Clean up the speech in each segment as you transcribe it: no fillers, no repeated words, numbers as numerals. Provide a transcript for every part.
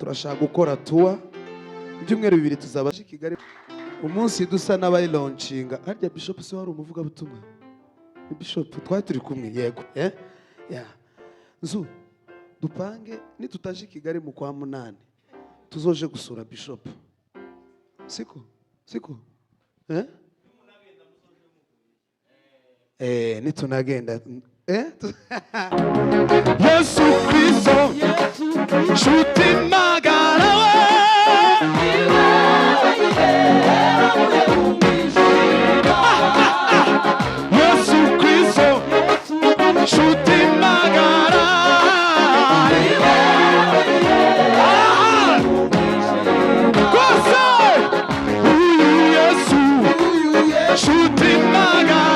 turashaka gukora tour ibyumweru 2 tuzaba i Kigali umunsi dusa n'abari launchinga harya bishop se wari umuvuga butumwa bishop twari turi kumwe yego yeah nzu dupange nitutaje i Kigali mu kwa 8 tuzoje gusura bishop siko nitunagenda Yesu Kristo shuti magara Yesu Kristo shuti magara Yesu shuti magara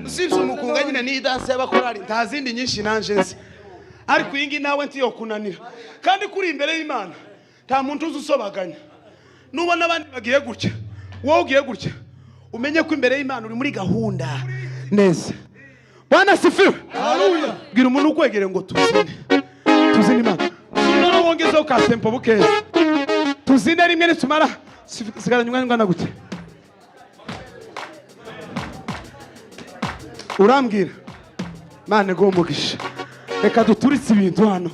usibye umukunga nyine ni dance y'abakorari nta zindi nyinshi nanje nzi ariko iyi ngi nawe ntiyo kunanira kandi kuri imbere y'Imana nta muntu uzusobaganya nubona abandi bagiye gutya wowe ugiye gutya umenye ko imbere y'Imana uri muri gahunda neza. Bwana sifiwe. Haleluya. Bwira umuntu ukwegere ngo tuzine Imana none wongezeho ka tempo bukeza tuzine rimwe nitumara sigaranye umwanya ungana gute urambwira Mana go umugisha reka duturitse ibintu hano.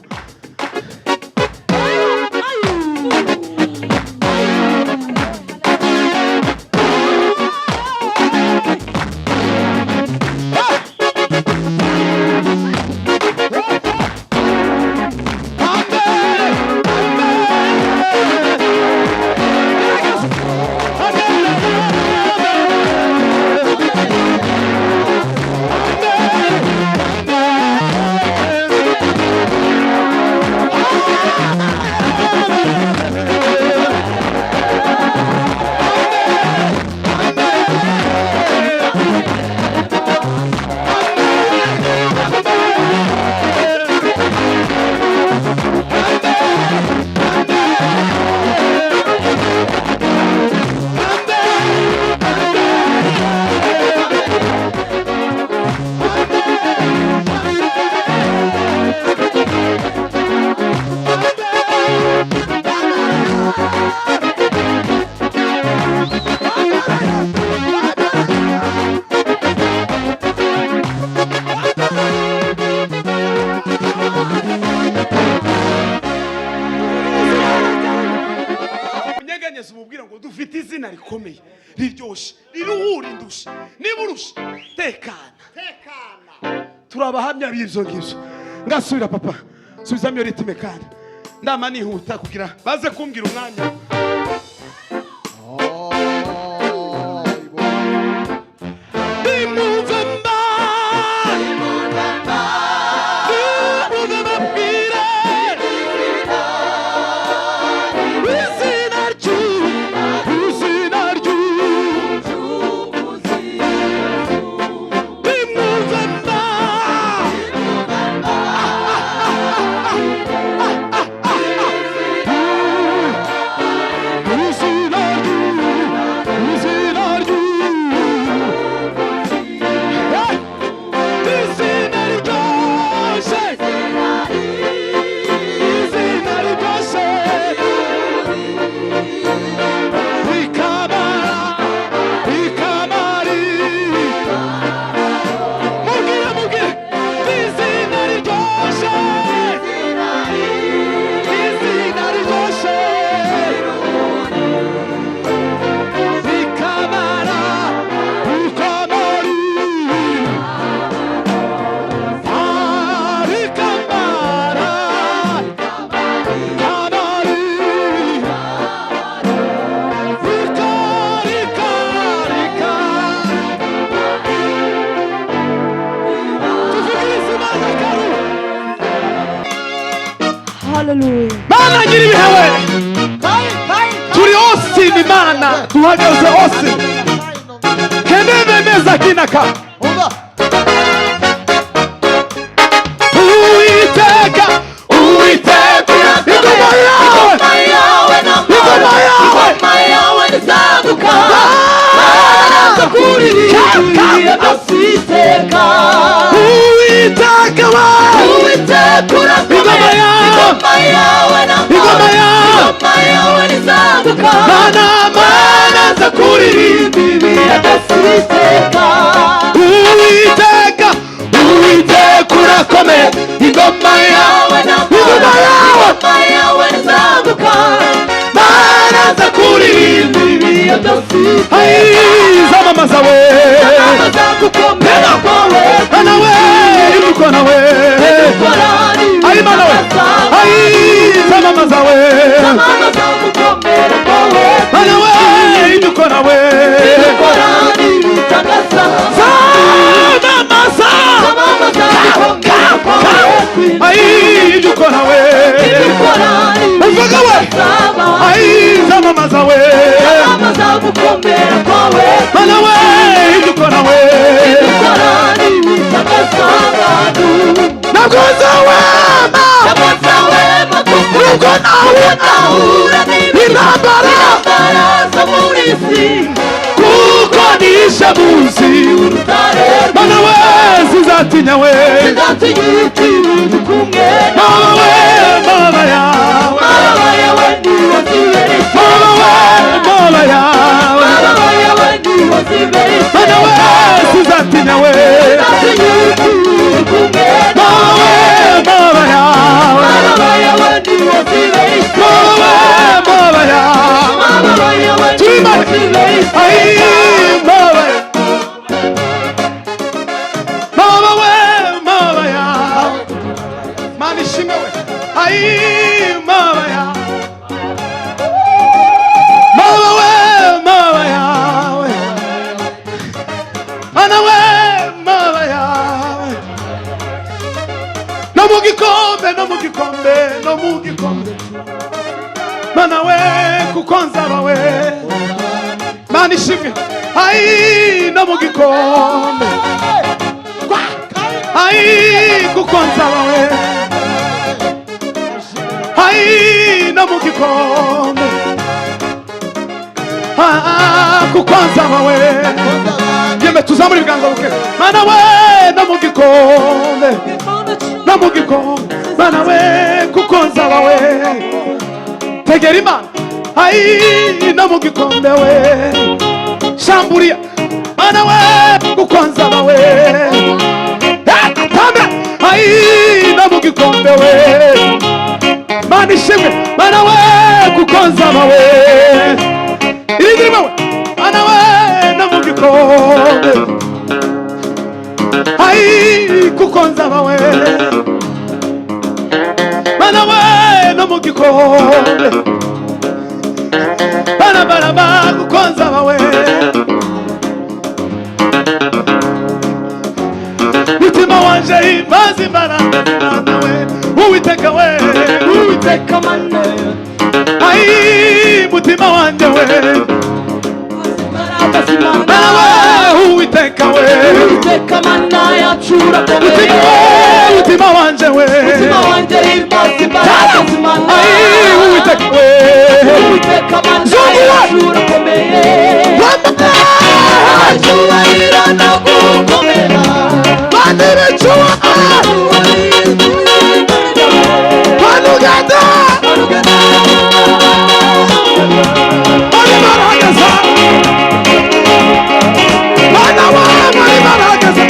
Dufite izina rikomeye riryoshe riruhura indusha niburusha tekana turabahamya b'ivyo ngivyo ngasubira papa subizamyo ritime kandi ndama nihuta kugira baze kumbwira umwanya. Mana ngiri bihewe turi Austin Imana tuhagaze Austin keneve meza kinaka Uiteka ingoma yawe nizaguka naza kuririmba dasiteka Uiteka ingoma yawe nizaguka mana za kuririmba dasiteka Uiteka urakomeye ingoma yawe nizaguka mana za kuririmba dasiteka zamamaza we gukomera kwawe mana we imukona we ai mana we zamamaza we gukomera kwawe mana we imukona we zamamaza ai imukona we uvuga we ai zamamaza we gukomera kwawe mana we imukona we kuko nahura n'intambara zo muri isi, kuko nishe munsi y'urutare. Mana we sinzatinya we, sinzatinya uti uri kumwe nawe. Mama yawe, mama yawe niwe ziberesha. Mama we, mama yawe, mama yawe niwe ziberesha. Mana we sinzatinya we, sinzatinya uti uri kumwe nawe. Mama yawe, mama yawe niwe ziberesha. Mama we, mama yawe, mama yawe niwe ziberesha. Ay mama, mama we, mama yawe, mani shime we. Ay mama yawe, mama we, mama yawe, mana we, mama yawe. No mu gikombe, no mu gikombe, no mu gikombe, mana we kuko nzaba we, mani shime. Ay no mu gikombe, ay kuko nzaba we. Ay no mu gikombe, kuko nzaba we. Yeme tuzamura ibiganza buke. Mana we no mu gikombe, no mu gikombe, mana we kuko nzaba we. Tegera Imana. Ay no mu gikombe we, shamburia mana we kuko nzaba we. Tambe ay no mu gikombe we, mani shimwe mana we kuko nzaba we. Irindima we mana we no mu gikombe, ay kuko nzaba we. Mana we no mu gikombe, bana bana ba kuko nzaba we. Mutima wanje imaze imbaraga z'Imana we. Uwiteka we, Uwiteka mana. Ay mutima wanje we, mana we, Uwiteka we, Uwiteka mana yacura komeye. Mutima wanje we, mutima wanje imaze imbaraga z'Imana. Ay Uwiteka we, Uwiteka mana yacura komeye. Acyubahiro no gukomera, manire chuwa manugada mani maragaza, mana wa mani maragaza.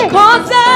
koze